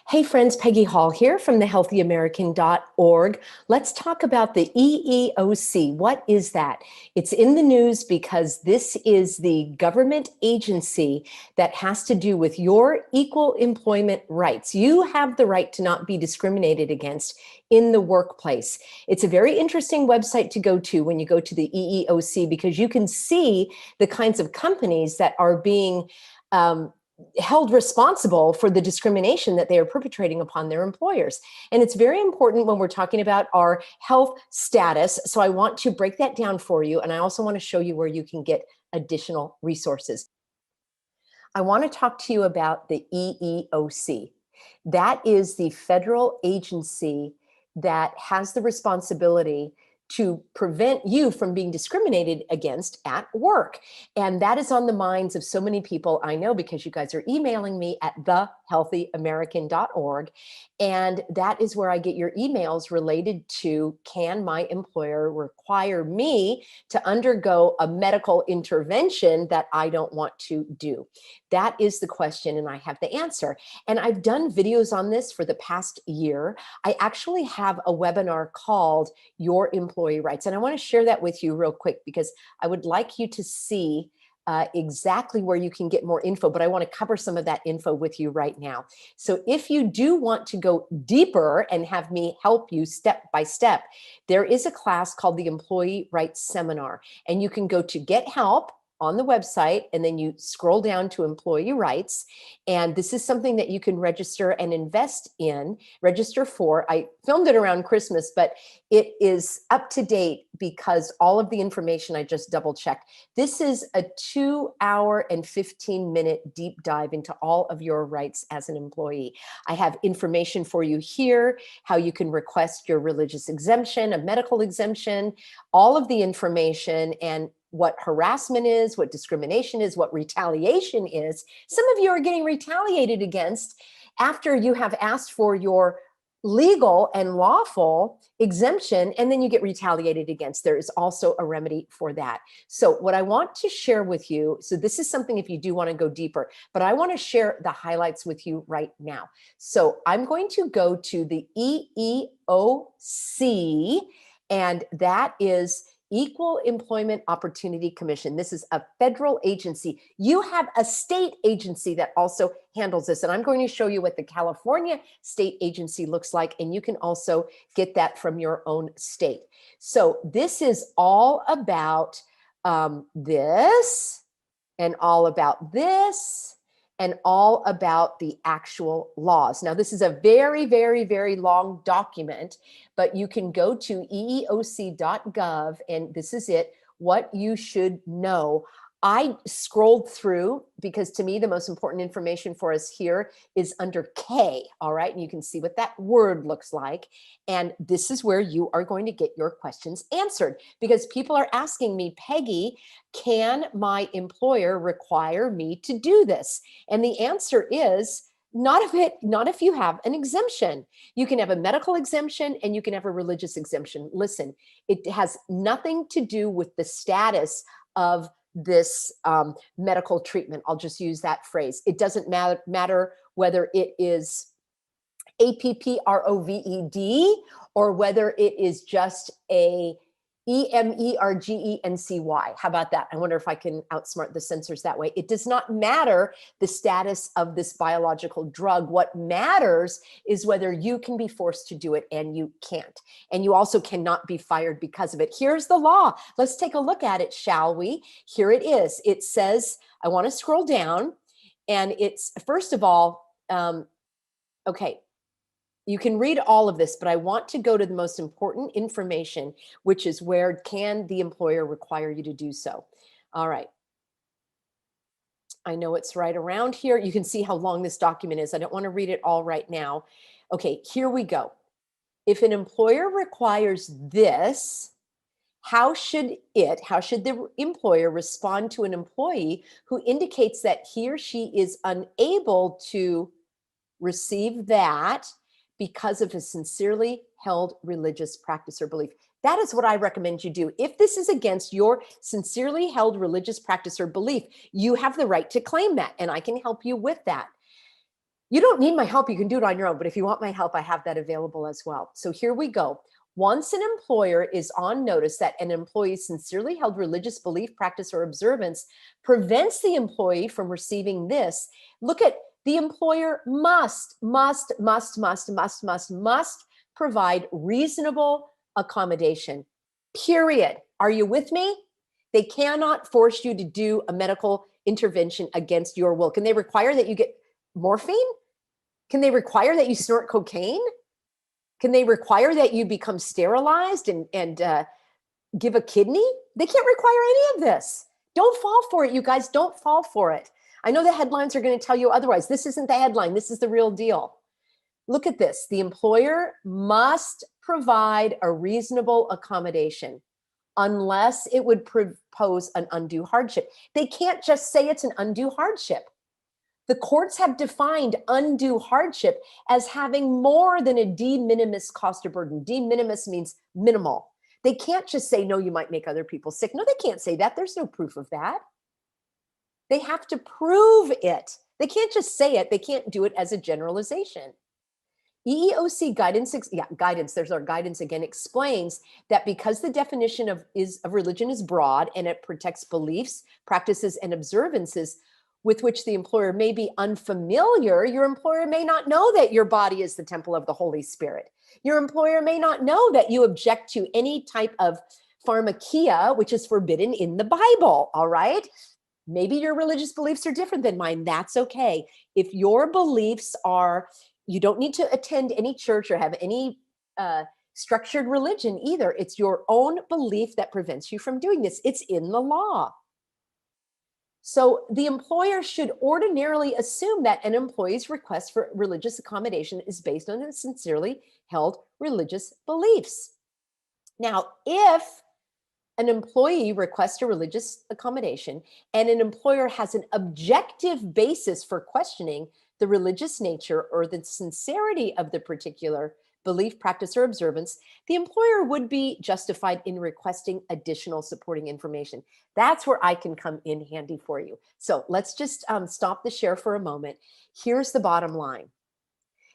Hey friends, Peggy Hall here from thehealthyamerican.org. Let's talk about the EEOC. What is that? It's in the news because this is the government agency that has to do with your equal employment rights. You have the right to not be discriminated against in the workplace. It's a very interesting website to go to when you go to the EEOC because you can see the kinds of companies that are being held responsible for the discrimination that they are perpetrating upon their employers. And it's very important when we're talking about our health status. So I want to break that down for you. And I also want to show you where you can get additional resources. I want to talk to you about the EEOC. That is the federal agency that has the responsibility to prevent you from being discriminated against at work. And that is on the minds of so many people I know because you guys are emailing me at thehealthyamerican.org. And that is where I get your emails related to, can my employer require me to undergo a medical intervention that I don't want to do? That is the question, and I have the answer. And I've done videos on this for the past year. I actually have a webinar called Your Employee Rights. And I want to share that with you real quick because I would like you to see exactly where you can get more info, but I want to cover some of that info with you right now. So if you do want to go deeper and have me help you step by step, there is a class called the Employee Rights Seminar, and you can go to Get Help on the website, and then you scroll down to employee rights. And this is something that you can register and register for. I filmed it around Christmas, but it is up to date because all of the information I just double checked. This is a 2-hour and 15-minute deep dive into all of your rights as an employee. I have information for you here, how you can request your religious exemption, a medical exemption, all of the information, and what harassment is, what discrimination is, what retaliation is. Some of you are getting retaliated against after you have asked for your legal and lawful exemption, and then you get retaliated against. There is also a remedy for that. So what I want to share with you, so this is something if you do want to go deeper, but I want to share the highlights with you right now. So I'm going to go to the EEOC, and that is Equal Employment Opportunity Commission. This is a federal agency. You have a state agency that also handles this. And I'm going to show you what the California state agency looks like. And you can also get that from your own state. So this is all about this, and all about this, and all about the actual laws. Now, this is a very, very, very long document, but you can go to eeoc.gov, and this is it, what you should know. I scrolled through because to me, the most important information for us here is under K, all right? And you can see what that word looks like. And this is where you are going to get your questions answered because people are asking me, Peggy, can my employer require me to do this? And the answer is, not if you have an exemption. You can have a medical exemption and you can have a religious exemption. Listen, it has nothing to do with the status of this medical treatment. I'll just use that phrase. It doesn't matter whether it is APPROVED or whether it is just a EMERGENCY. How about that? I wonder if I can outsmart the censors that way. It does not matter the status of this biological drug. What matters is whether you can be forced to do it and you can't. And you also cannot be fired because of it. Here's the law. Let's take a look at it, shall we? Here it is. It says, I want to scroll down, and it's, first of all, okay, you can read all of this, but I want to go to the most important information, which is where can the employer require you to do so? All right. I know it's right around here. You can see how long this document is. I don't want to read it all right now. Okay, here we go. If an employer requires this, how should the employer respond to an employee who indicates that he or she is unable to receive that because of a sincerely held religious practice or belief? That is what I recommend you do. If this is against your sincerely held religious practice or belief, you have the right to claim that, and I can help you with that. You don't need my help. You can do it on your own. But if you want my help, I have that available as well. So here we go. Once an employer is on notice that an employee's sincerely held religious belief, practice, or observance prevents the employee from receiving this, look at the employer must provide reasonable accommodation. Period. Are you with me? They cannot force you to do a medical intervention against your will. Can they require that you get morphine? Can they require that you snort cocaine? Can they require that you become sterilized and give a kidney? They can't require any of this. Don't fall for it, you guys. Don't fall for it. I know the headlines are going to tell you otherwise. This isn't the headline. This is the real deal. Look at this. The employer must provide a reasonable accommodation unless it would pose an undue hardship. They can't just say it's an undue hardship. The courts have defined undue hardship as having more than a de minimis cost or burden. De minimis means minimal. They can't just say, no, you might make other people sick. No, they can't say that. There's no proof of that. They have to prove it. They can't just say it. They can't do it as a generalization. EEOC guidance, there's our guidance again, explains that because the definition of religion is broad and it protects beliefs, practices, and observances with which the employer may be unfamiliar, your employer may not know that your body is the temple of the Holy Spirit. Your employer may not know that you object to any type of pharmakia, which is forbidden in the Bible, all right? Maybe your religious beliefs are different than mine. That's okay. If your beliefs are, you don't need to attend any church or have any structured religion either. It's your own belief that prevents you from doing this. It's in the law. So the employer should ordinarily assume that an employee's request for religious accommodation is based on his sincerely held religious beliefs. Now, if an employee requests a religious accommodation and an employer has an objective basis for questioning the religious nature or the sincerity of the particular belief, practice, or observance, the employer would be justified in requesting additional supporting information. That's where I can come in handy for you. So let's just stop the share for a moment. Here's the bottom line.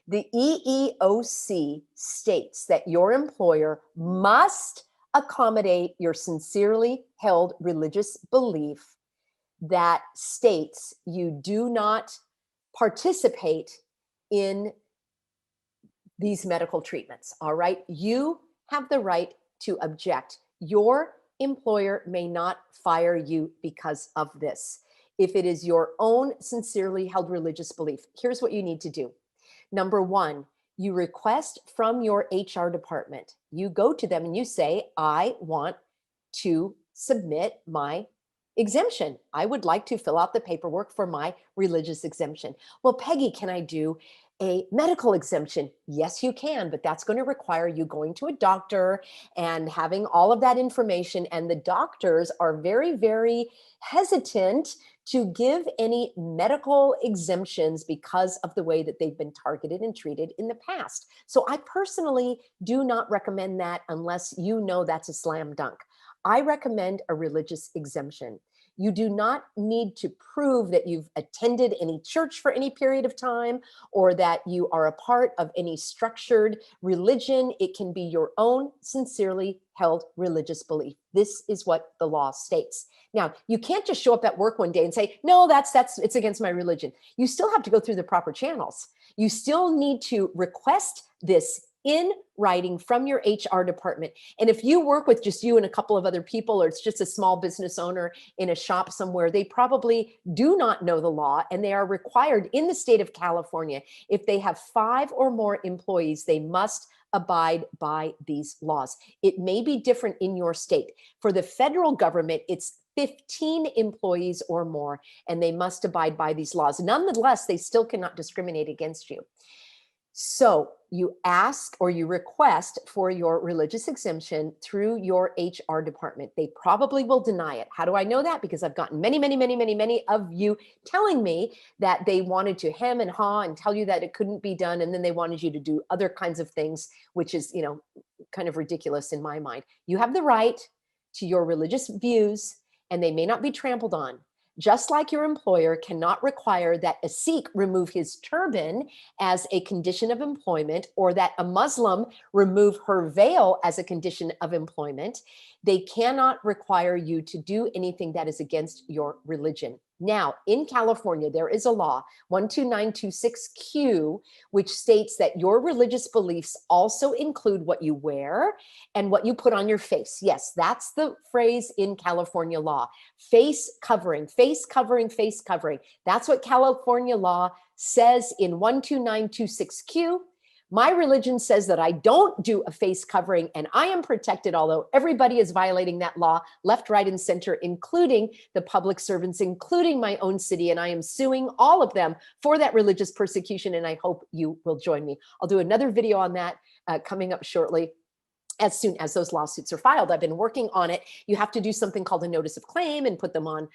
The EEOC states that your employer must accommodate your sincerely held religious belief that states you do not participate in these medical treatments, all right? You have the right to object. Your employer may not fire you because of this. If it is your own sincerely held religious belief, here's what you need to do. Number one, you request from your HR department. You go to them and you say, I want to submit my exemption. I would like to fill out the paperwork for my religious exemption. Well, Peggy, can I do a medical exemption? Yes, you can, but that's going to require you going to a doctor and having all of that information. And the doctors are very, very hesitant to give any medical exemptions because of the way that they've been targeted and treated in the past. So I personally do not recommend that unless you know that's a slam dunk. I recommend a religious exemption. You do not need to prove that you've attended any church for any period of time or that you are a part of any structured religion. It can be your own sincerely held religious belief. This is what the law states. Now, you can't just show up at work one day and say, no, it's against my religion. You still have to go through the proper channels. You still need to request this in writing from your HR department. And if you work with just you and a couple of other people, or it's just a small business owner in a shop somewhere, they probably do not know the law, and they are required in the state of California, if they have 5 or more employees, they must abide by these laws. It may be different in your state. For the federal government, it's 15 employees or more, and they must abide by these laws. Nonetheless, they still cannot discriminate against you. So you ask or you request for your religious exemption through your HR department. They probably will deny it. How do I know that? Because I've gotten many of you telling me that they wanted to hem and haw and tell you that it couldn't be done. And then they wanted you to do other kinds of things, which is, kind of ridiculous in my mind. You have the right to your religious views, and they may not be trampled on. just like your employer cannot require that a Sikh remove his turban as a condition of employment, or that a Muslim remove her veil as a condition of employment, they cannot require you to do anything that is against your religion. Now, in California, there is a law, 12926Q, which states that your religious beliefs also include what you wear and what you put on your face. Yes, that's the phrase in California law. Face covering, face covering, face covering. That's what California law says in 12926Q. My religion says that I don't do a face covering and I am protected, although everybody is violating that law, left, right, and center, including the public servants, including my own city. And I am suing all of them for that religious persecution. And I hope you will join me. I'll do another video on that coming up shortly, as soon as those lawsuits are filed. I've been working on it. You have to do something called a notice of claim and put them on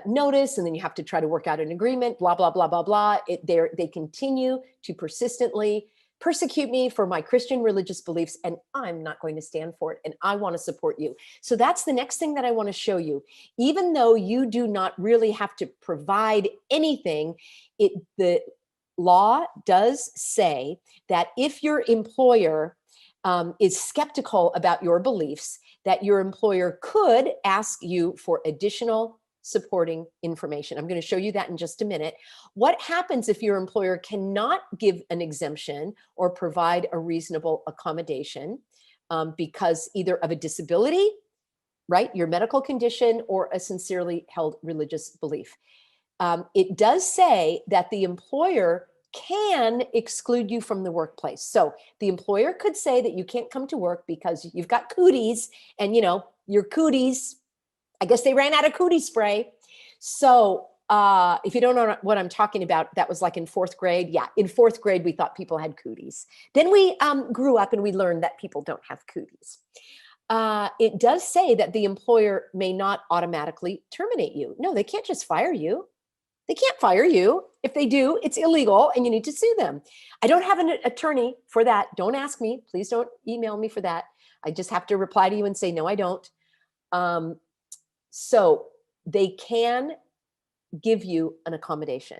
notice, and then you have to try to work out an agreement, blah, blah, blah, blah, blah. They continue to persistently persecute me for my Christian religious beliefs, and I'm not going to stand for it, and I want to support you. So that's the next thing that I want to show you. Even though you do not really have to provide anything, the law does say that if your employer is skeptical about your beliefs, that your employer could ask you for additional supporting information. I'm going to show you that in just a minute. What happens if your employer cannot give an exemption or provide a reasonable accommodation because either of a disability, right, your medical condition, or a sincerely held religious belief? It does say that the employer can exclude you from the workplace. So the employer could say that you can't come to work because you've got cooties, and your cooties, I guess they ran out of cootie spray. So if you don't know what I'm talking about, that was like in 4th grade. Yeah, in 4th grade, we thought people had cooties. Then we grew up and we learned that people don't have cooties. It does say that the employer may not automatically terminate you. No, they can't just fire you. They can't fire you. If they do, it's illegal and you need to sue them. I don't have an attorney for that. Don't ask me. Please don't email me for that. I just have to reply to you and say, no, I don't. So they can give you an accommodation.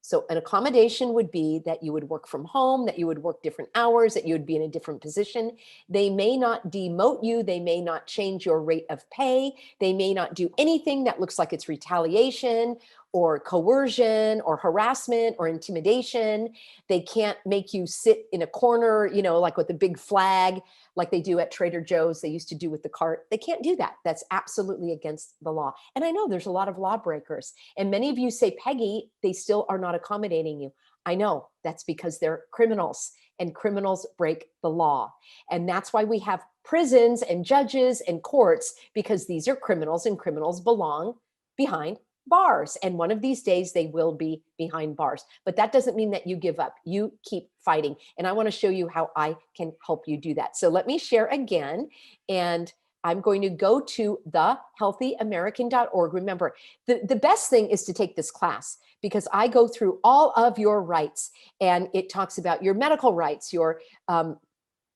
So an accommodation would be that you would work from home, that you would work different hours, that you would be in a different position. They may not demote you. They may not change your rate of pay. They may not do anything that looks like it's retaliation or coercion or harassment or intimidation. They can't make you sit in a corner, like with a big flag, like they do at Trader Joe's, they used to do with the cart. They can't do that. That's absolutely against the law. And I know there's a lot of lawbreakers. And many of you say, Peggy, they still are not accommodating you. I know that's because they're criminals, and criminals break the law. And that's why we have prisons and judges and courts, because these are criminals, and criminals belong behind bars. And one of these days they will be behind bars. But that doesn't mean that you give up. You keep fighting. And I want to show you how I can help you do that. So let me share again. And I'm going to go to thehealthyamerican.org. Remember, the best thing is to take this class, because I go through all of your rights, and it talks about your medical rights, your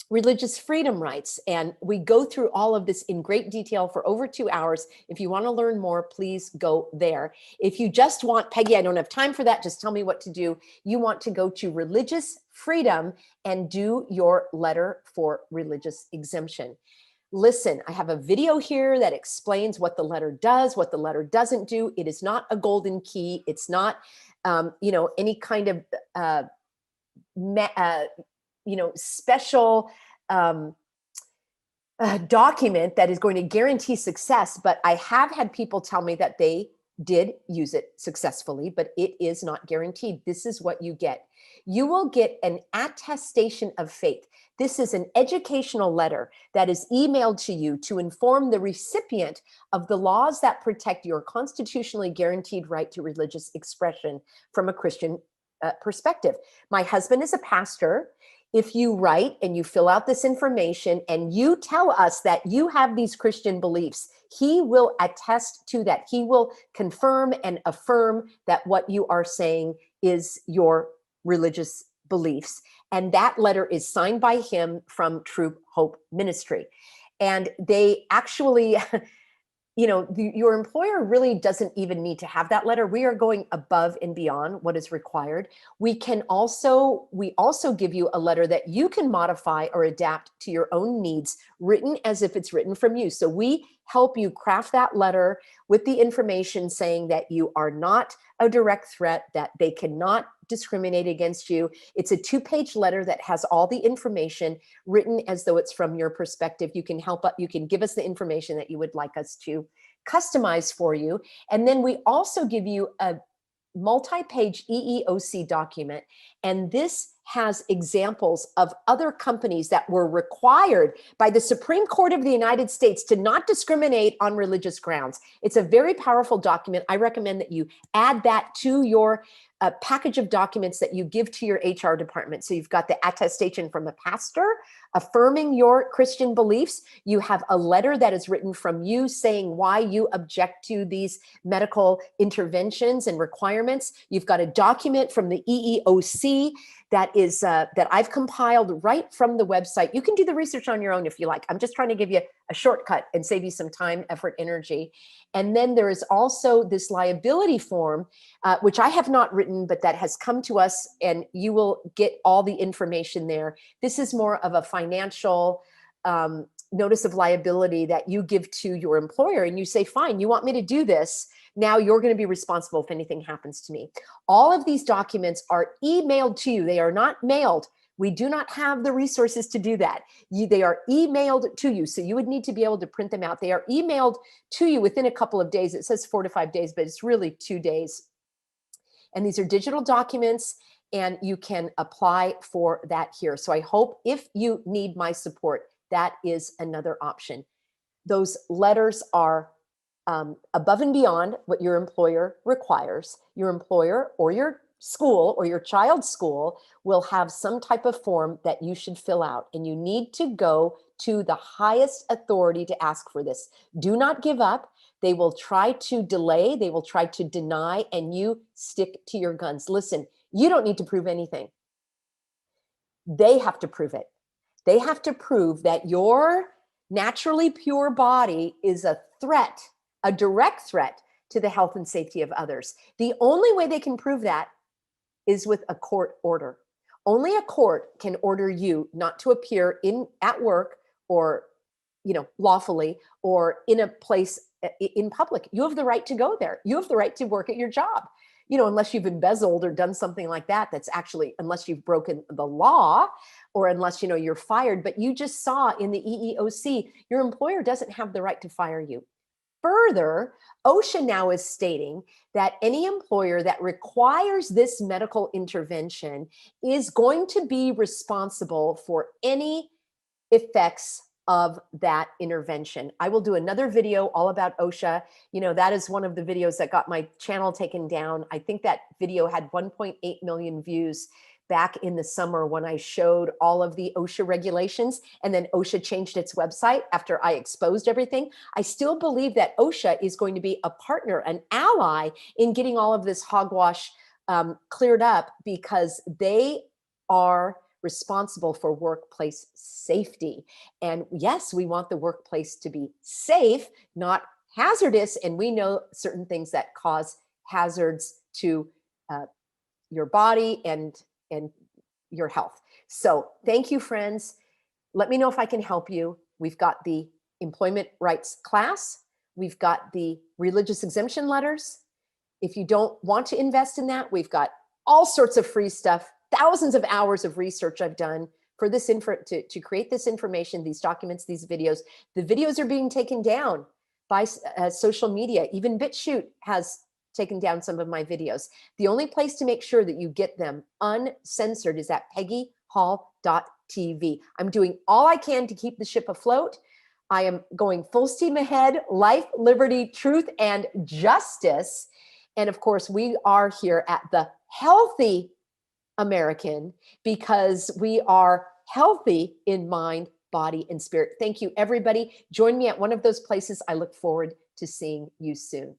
religious freedom rights. And we go through all of this in great detail for over 2 hours. If you want to learn more, please go there. If you just want, Peggy, I don't have time for that, just tell me what to do. You want to go to religious freedom and do your letter for religious exemption. Listen, I have a video here that explains what the letter does, what the letter doesn't do. It is not a golden key. It's not, any kind of, special document that is going to guarantee success. But I have had people tell me that they did use it successfully, but it is not guaranteed. This is what you get. You will get an attestation of faith. This is an educational letter that is emailed to you to inform the recipient of the laws that protect your constitutionally guaranteed right to religious expression from a Christian perspective. My husband is a pastor. If you write and you fill out this information and you tell us that you have these Christian beliefs, he will attest to that. He will confirm and affirm that what you are saying is your religious beliefs. And that letter is signed by him from True Hope Ministry. And they actually, your employer really doesn't even need to have that letter. We are going above and beyond what is required. We also give you a letter that you can modify or adapt to your own needs, written as if it's written from you. So we help you craft that letter with the information saying that you are not a direct threat, that they cannot discriminate against you. It's a 2-page letter that has all the information written as though it's from your perspective. You can give us the information that you would like us to customize for you. And then we also give you a multi-page EEOC document. And this has examples of other companies that were required by the Supreme Court of the United States to not discriminate on religious grounds. It's a very powerful document. I recommend that you add that to your package of documents that you give to your HR department. So you've got the attestation from a pastor affirming your Christian beliefs. You have a letter that is written from you saying why you object to these medical interventions and requirements. You've got a document from the EEOC that I've compiled right from the website. You can do the research on your own if you like. I'm just trying to give you a shortcut and save you some time, effort, energy. And then there is also this liability form, which I have not written, but that has come to us, and you will get all the information there. This is more of a financial notice of liability that you give to your employer, and you say, fine, you want me to do this. Now you're going to be responsible if anything happens to me. All of these documents are emailed to you. They are not mailed. We do not have the resources to do that. They are emailed to you. So you would need to be able to print them out. They are emailed to you within a couple of days. It says 4 to 5 days, but it's really 2 days. And these are digital documents, and you can apply for that here. So I hope if you need my support, that is another option. Those letters are above and beyond what your employer requires. Your employer or your school or your child's school will have some type of form that you should fill out, and you need to go to the highest authority to ask for this. Do not give up. They will try to delay, they will try to deny, and you stick to your guns. Listen, you don't need to prove anything. They have to prove it. They have to prove that your naturally pure body is a threat, a direct threat to the health and safety of others. The only way they can prove that is with a court order. Only a court can order you not to appear at work or, lawfully, or in a place in public. You have the right to go there. You have the right to work at your job. Unless you've embezzled or done something like that, unless you've broken the law, or unless, you're fired. But you just saw in the EEOC, your employer doesn't have the right to fire you. Further, OSHA now is stating that any employer that requires this medical intervention is going to be responsible for any effects of that intervention. I will do another video all about OSHA. That is one of the videos that got my channel taken down. I think that video had 1.8 million views back in the summer when I showed all of the OSHA regulations, and then OSHA changed its website after I exposed everything. I still believe that OSHA is going to be a partner, an ally in getting all of this hogwash cleared up, because they are responsible for workplace safety. And yes, we want the workplace to be safe, not hazardous. And we know certain things that cause hazards to your body and your health. So thank you, friends. Let me know if I can help you. We've got the employment rights class. We've got the religious exemption letters. If you don't want to invest in that, we've got all sorts of free stuff, thousands of hours of research I've done for this to create this information, these documents, these videos. The videos are being taken down by social media. Even BitChute has taken down some of my videos. The only place to make sure that you get them uncensored is at peggyhall.tv. I'm doing all I can to keep the ship afloat. I am going full steam ahead, life, liberty, truth, and justice. And of course, we are here at the Healthy American because we are healthy in mind, body, and spirit. Thank you, everybody. Join me at one of those places. I look forward to seeing you soon.